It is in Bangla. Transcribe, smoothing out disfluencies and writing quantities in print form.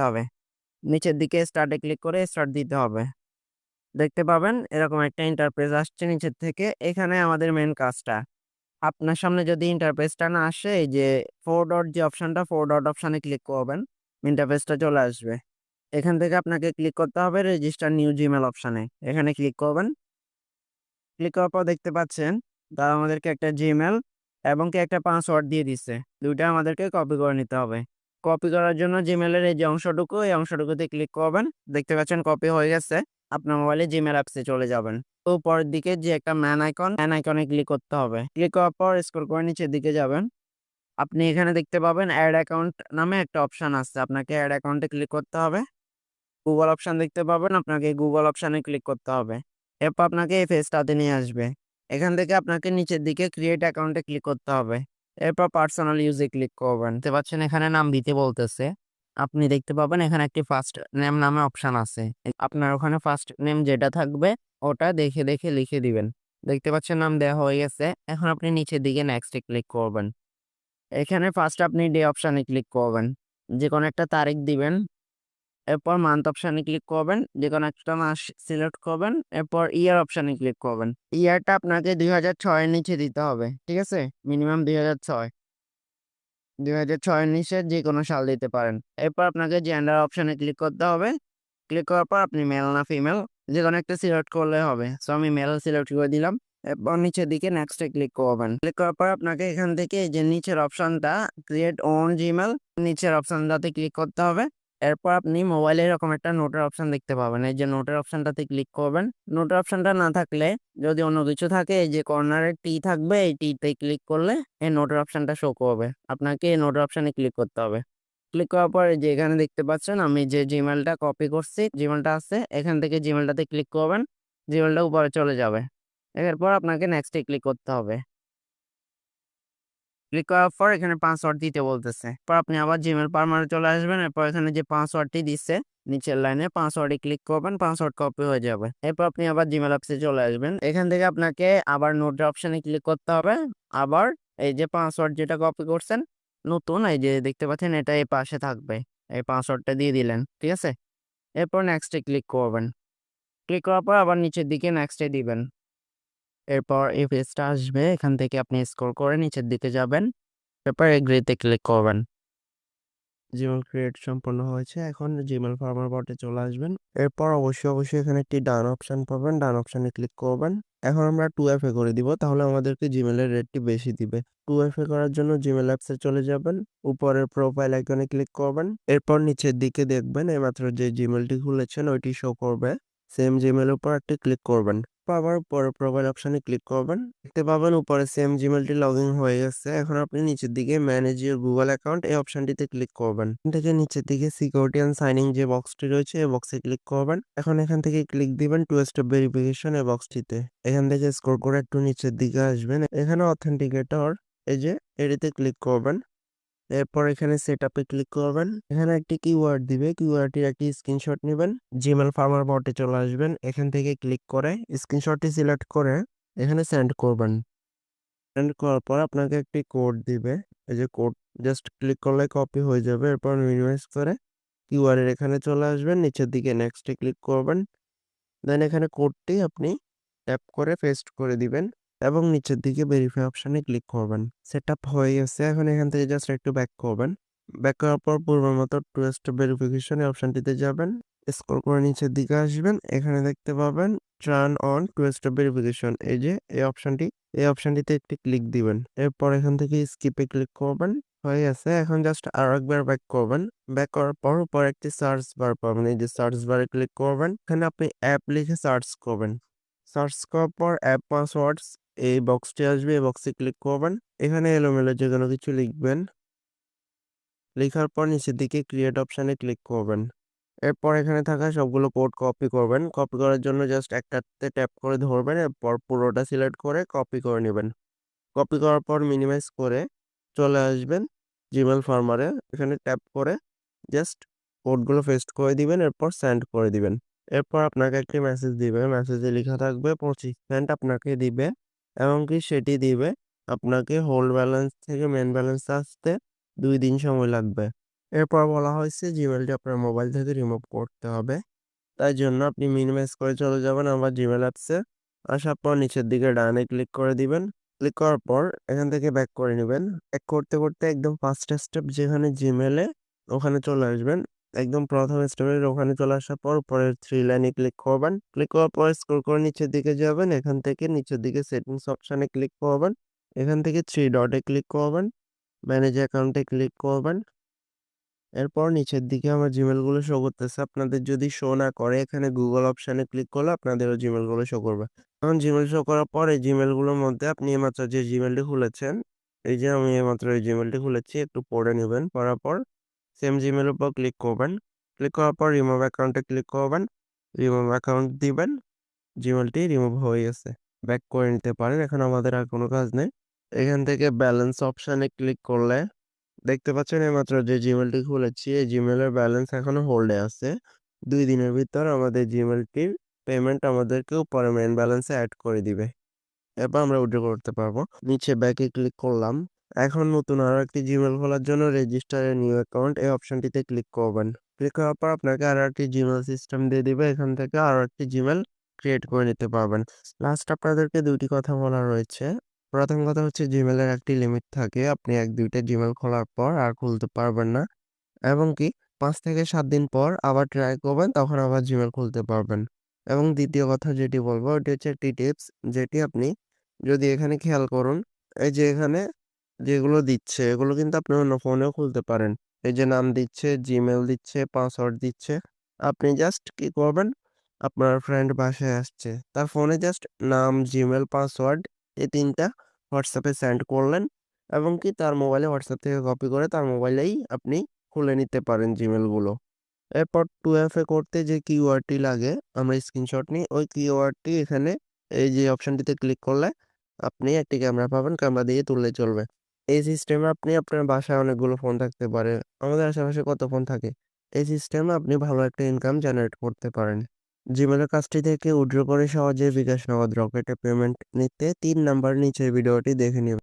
হবে। নিচের দিকে স্টার্টে ক্লিক করে স্টার্ট দিতে হবে। দেখতে পাবেন এরকম একটা ইন্টারফেস আসছে নিচের থেকে। এখানে আমাদের মেন কাজটা, আপনার সামনে যদি ইন্টারফেসটা না আসে, এই যে 4 ডট যে অপশনটা, 4 ডট অপশনে ক্লিক করবেন, ইন্টারফেসটা চলে আসবে। এখান থেকে আপনাকে ক্লিক করতে হবে রেজিস্টার নিউ জিমেল অপশনে, এখানে ক্লিক করবেন। ক্লিক করার পর দেখতে পাচ্ছেন তারা আমাদেরকে একটা জিমেল এবং কি একটা পাসওয়ার্ড দিয়ে দিচ্ছে। দুইটা আমাদেরকে কপি করে নিতে হবে। কপি করার জন্য জিমেলের এই যে অংশটুকু, এই অংশটুকুতে ক্লিক করবেন। দেখতে পাচ্ছেন কপি হয়ে গেছে। আপনার মোবাইলে জিমেল অ্যাপসে চলে যাবেন। তো উপরের দিকে যে একটা ম্যান আইকনে ক্লিক করতে হবে। ক্লিক করার পর স্ক্রল করে নিচের দিকে যাবেন। আপনি এখানে দেখতে পাবেন অ্যাড অ্যাকাউন্ট নামে একটা অপশন আছে, আপনাকে অ্যাড অ্যাকাউন্টে ক্লিক করতে হবে। গুগল অপশন দেখতে পাবেন, আপনাকে গুগল অপশনে ক্লিক করতে হবে। এরপর আপনাকে এই পেজটাতে নিয়ে আসবে। এখান থেকে আপনাকে নিচের দিকে ক্রিয়েট অ্যাকাউন্টে ক্লিক করতে হবে। এরপর পার্সোনাল ইউজে ক্লিক করবেন। দেখতে পাচ্ছেন এখানে নাম দিতে বলতেছে। আপনি দেখতে পাবেন এখানে একটি ফার্স্ট নেম নামে অপশন আছে। আপনার ওখানে ফার্স্ট নেম যেটা থাকবে ওটা দেখে দেখে লিখে দিবেন। দেখতে পাচ্ছেন নাম দেওয়া হয়ে গেছে। এখন আপনি নিচের দিকে নেক্সটে ক্লিক করবেন। এখানে ফার্স্ট আপনি ডে অপশনে ক্লিক করবেন, যে কোনো একটা তারিখ দিবেন। এরপর মান্থ অপশনে ক্লিক করবেন, যে কোনো একটা মাস সিলেক্ট করবেন। এরপর ইয়ার অপশনে ক্লিক করবেন। ইয়ারটা আপনাকে 2006 এর নিচে দিতে হবে, ঠিক আছে? মিনিমাম 2006, 2006 এর নিচে যে কোনো সাল দিতে পারেন। এরপর আপনাকে জেন্ডার অপশনে ক্লিক করতে হবে। ক্লিক করার পর আপনি মেল না ফিমেল যে কোনো একটা সিলেক্ট করলে হবে। সো আমি মেল সিলেক্ট করে দিলাম। এরপর নিচের দিকে নেক্সটে ক্লিক করবেন। ক্লিক করার পর আপনাকে এখান থেকে এই যে নিচের অপশনটা ক্রিয়েট ওন জিমেল, নিচের অপশনটাতে ক্লিক করতে হবে। এরপর আপনি মোবাইলে এরকম একটা নোটের অপশন দেখতে পাবেন, এই যে নোটের অপশনটাতে ক্লিক করবেন। নোটের অপশনটা না থাকলে, যদি অন্য কিছু থাকে, এই যে কর্নারে টি থাকবে, এই টিতে ক্লিক করলে এই নোটের অপশনটা শো করবে। আপনাকে এই নোটের অপশনে ক্লিক করতে হবে। ক্লিক করার পর এই যে এখানে দেখতে পাচ্ছেন আমি যে জিমেলটা কপি করছি, জিমেলটা আছে, এখান থেকে জিমেলটাতে ক্লিক করবেন। জিমেলটা উপরে চলে যাবে। এরপর আপনাকে নেক্সটে ক্লিক করতে হবে। ক্লিক করার পর এখানে পাসওয়ার্ড দিতে বলতেছে। পর আপনি আবার জিমেল পারমারে চলে আসবেন। এরপর এখানে যে পাসওয়ার্ডটি দিচ্ছে নিচের লাইনে, পাসওয়ার্ডে ক্লিক করবেন, পাসওয়ার্ড কপি হয়ে যাবে। এরপর আপনি আবার জিমেল অ্যাপসে চলে আসবেন। এখান থেকে আপনাকে আবার নোটের অপশনে ক্লিক করতে হবে। আবার এই যে পাসওয়ার্ড যেটা কপি করছেন নতুন, এই যে দেখতে পাচ্ছেন এটা এই পাশে থাকবে, এই পাসওয়ার্ডটা দিয়ে দিলেন, ঠিক আছে? এরপর নেক্সটে ক্লিক করবেন। ক্লিক করার পর আবার নিচের দিকে নেক্সটে দিবেন। এরপর এই পেজটা আসবে, এখান থেকে আপনি স্ক্রল করে নিচের দিকে যাবেন। এরপর এগ্রিতে ক্লিক করবেন। জিমেল ক্রিয়েট সম্পন্ন হয়েছে। এখন জিমেল ফার্মার বটে চলে আসবেন। এরপর অবশ্যই এখানে একটি ডান অপশন পাবেন, ডান অপশনে ক্লিক করবেন। এখন আমরা 2FA করে দিব, তাহলে আমাদেরকে জিমেলের রেটটি বেশি দিবে। 2FA করার জন্য জিমেল অ্যাপসে চলে যাবেন, উপরের প্রোফাইল আইকনে ক্লিক করবেন। এরপর নিচের দিকে দেখবেন এইমাত্র যে জিমেলটি খুলেছেন ওইটি শো করবে। সেম জিমেলের উপর একটি ক্লিক করবেন। আবার পরে প্রোফাইল অপশনে ক্লিক করবেন। দেখতে পাবেন উপরে সেম জিমেলটি লগ ইন হয়ে গেছে। এখন আপনি নিচের দিকে ম্যানেজ ইউর গুগল অ্যাকাউন্ট এই অপশনটিতে ক্লিক করবেন। এখান থেকে নিচের দিকে সিকিউরিটি অ্যান্ড সাইনিং যে বক্সটি রয়েছে এই বক্সে ক্লিক করবেন। এখন এখান থেকে ক্লিক দিবেন টু স্টেপ ভেরিফিকেশন এই বক্সটিতে। এখান থেকে স্ক্রল করে একটু নিচের দিকে আসবেন, এখানে অথেন্টিকেটর এই যে এটিতে ক্লিক করবেন। এরপর এখানে সেটআপে ক্লিক করবেন। এখানে একটি কিওয়ার্ড দিবে, কিওয়ার্ডটির একটি স্ক্রিনশট নেবেন। জিমেল ফার্মার বটে চলে আসবেন। এখান থেকে ক্লিক করে স্ক্রিনশটটি সিলেক্ট করে এখানে সেন্ড করবেন। সেন্ড করার পর আপনাকে একটি কোড দিবে, এই যে কোড জাস্ট ক্লিক করলে কপি হয়ে যাবে। এরপর মিনিমাইজ করে কিওয়ার্ড এর এখানে চলে আসবেন, নিচের দিকে নেক্সটে ক্লিক করবেন। দেন এখানে কোডটি আপনি ট্যাপ করে পেস্ট করে দিবেন এবং নিচের দিকে ভেরিফাই অপশনে ক্লিক করবেন। সেটআপ হয়ে গেছে। এখন এখান থেকে জাস্ট একটু ব্যাক করবেন। ব্যাক করার পর পূর্বের মতো টু স্টেপ ভেরিফিকেশন অপশনটিতে যাবেন। স্ক্রল করে নিচের দিকে আসবেন, এখানে দেখতে পাবেন turn on two step verification, এই যে এই অপশনটিতে একটি ক্লিক দিবেন। এরপর এখান থেকে স্কিপে ক্লিক করবেন। হয়ে গেছে। এখন জাস্ট আরো একবার ব্যাক করবেন। ব্যাক করার পর উপর একটি সার্চ বার পাবেন, এই যে সার্চ বারে ক্লিক করবেন। এখানে আপনি অ্যাপ লিখে সার্চ করবেন। সার্চ করার পর অ্যাপ পাসওয়ার্ডস এই বক্সটি আসবে, এই বক্সে ক্লিক করবেন। এখানে এলোমেলো যে কোনো কিছু লিখবেন। লেখার পর নিচের দিকে ক্রিয়েট অপশনে ক্লিক করবেন। এরপর এখানে থাকা সবগুলো কোড কপি করবেন। কপি করার জন্য জাস্ট একটাতে ট্যাপ করে ধরবেন, এরপর পুরোটা সিলেক্ট করে কপি করে নেবেন। কপি করার পর মিনিমাইজ করে চলে আসবেন জিমেল ফার্মারে। এখানে ট্যাপ করে জাস্ট কোডগুলো পেস্ট করে দিবেন, এরপর সেন্ড করে দিবেন। এরপর আপনাকে একটি মেসেজ দিবে, মেসেজে লেখা থাকবে 25 সেন্ট আপনাকে দিবে এবং কি সেটি দিবে আপনাকে হোল্ড ব্যালেন্স থেকে মেন ব্যালেন্স আসতে 2 দিন সময় লাগবে। এরপর বলা হয়েছে জিমেইলটি আপনার মোবাইল থেকে রিমুভ করতে হবে। তাই জন্য আপনি মিনিমাইজ করে চলে যাবেন আবার জিমেইল অ্যাপসে। আসার পর নিচের দিকে ডানে ক্লিক করে দিবেন। ক্লিক করার পর এখান থেকে ব্যাক করে নিবেন। ব্যাক করতে, করতে একদম ৫ টা স্টেপ যেখানে জিমেইলে ওখানে চলে আসবেন। একদম ১ম স্টেপের ওখানে চলে আসার পর উপরের 3 লাইনে ক্লিক করবেন। ক্লিক করার পর স্ক্রল করে নিচের দিকে যাবেন। এখান থেকে নিচের দিকে সেটিংস অপশনে ক্লিক করবেন। এখান থেকে 3 ডটে ক্লিক করবেন। ম্যানেজ অ্যাকাউন্টে ক্লিক করবেন। এরপর নিচের দিকে আমার জিমেইল গুলো শো করতেছে। আপনাদের যদি শো না করে এখানে গুগল অপশনে ক্লিক করলে আপনাদেরও জিমেইল গুলো শো করবে। এখন জিমেইল শো করার পর এই জিমেইল গুলোর মধ্যে আপনি এইমাত্র যে জিমেইলটি খুলেছেন, এই যে আমি এইমাত্র এই জিমেইলটি খুলেছি একটু পড়ে নিবেন। পড়ার পর সেম জিমেইলের উপর ক্লিক করবেন। ক্লিক করার পর রিমুভ অ্যাকাউন্টে ক্লিক করবেন। রিমুভ অ্যাকাউন্ট দিবেন। জিমেইলটি রিমুভ হয়ে গেছে। ব্যাক করে নিতে পারেন। এখন আমাদের আর কোনো কাজ নেই। এখান থেকে ব্যালেন্স অপশনে ক্লিক করলে দেখতে পাচ্ছেন এইমাত্র যে জিমেইলটি খুলেছি এই জিমেইলের ব্যালেন্স এখনো হোল্ডে আছে। ২ দিনের ভিতর আমাদের জিমেইলটির পেমেন্ট আমাদেরকে উপরে মেইন ব্যালেন্সে এড করে দিবে। এরপর আমরা উইথড্র করতে পারবো। নিচে ব্যাকে ক্লিক করলাম। এখন নতুন আরো একটি জিমেইল খোলার জন্য রেজিস্টার এ নিউ অ্যাকাউন্ট এই অপশনটিতে ক্লিক করবেন। ক্লিক করার পর আপনাকে আরো একটি জিমেইল সিস্টেম দিয়ে দিবে। এখান থেকে আরো একটি জিমেইল ক্রিয়েট করে নিতে পারবেন। লাস্ট আপনাদেরকে ২ টি কথা বলা রয়েছে। প্রথম কথা হচ্ছে জিমেইলের একটি লিমিট থাকে। আপনি ১-২ টা জিমেইল খোলার পর আর খুলতে পারবেন না। এবং কি ৫ থেকে ৭ দিন পর আবার ট্রাই করবেন তখন আবার জিমেইল খুলতে পারবেন। এবং দ্বিতীয় কথা যেটি বলবো ওটি হচ্ছে একটি টিপস যেটি আপনি যদি এখানে খেয়াল করুন, এই যে এখানে যেগুলো দিচ্ছে এগুলো কিন্তু আপনি অন্য ফোনেও খুলতে পারেন। এই যে নাম দিচ্ছে, জিমেইল দিচ্ছে, পাসওয়ার্ড দিচ্ছে। আপনি জাস্ট কি করবেন? আপনার ফ্রেন্ড বাসায় আসছে। তার ফোনে জাস্ট নাম, জিমেইল, পাসওয়ার্ড এই ৩ টা WhatsApp এ সেন্ড করলেন এবং কি তার মোবাইলে WhatsApp থেকে কপি করে তার মোবাইলেই আপনি খুলে নিতে পারেন জিমেইলগুলো। এরপর 2FA করতে যে কিওয়ার্ডটি লাগে আমরা স্ক্রিনশট নিই। ওই কিওয়ার্ডটি এখানে এই যে অপশনটিতে ক্লিক করলে আপনি একটি ক্যামেরা পাবেন। ক্যামেরা দিয়ে তুললে চলবে। এই সিস্টেমে আপনি আপনার বাসায় অনেকগুলো ফোন থাকতে পারে। আমাদের আশেপাশে কত ফোন থাকে। এই সিস্টেমে আপনি ভালো একটা ইনকাম জেনারেট করতে পারেন। জিমেইলের কাজটি থেকে উইথড্র করে সহজে বিকাশ নগদ রকেটে পেমেন্ট নিতে ৩ নাম্বার নিচের ভিডিওটি দেখে নিন।